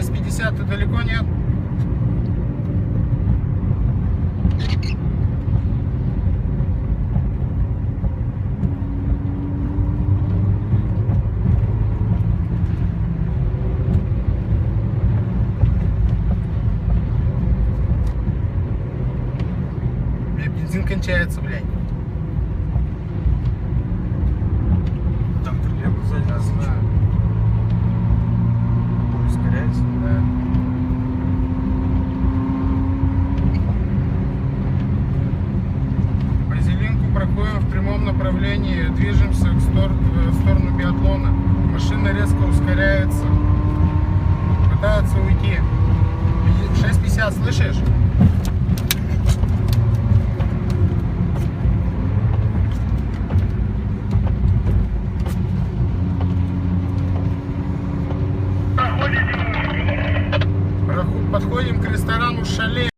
650 ты далеко нет? Бензин кончается, блядь. Там троллейбус сзади нас Знаю. ускоряется. Да. По Зеленку проходим в прямом направлении, движемся в сторону биатлона. Машина резко ускоряется, пытается уйти. 650, слышишь? Подходим к ресторану «Шале».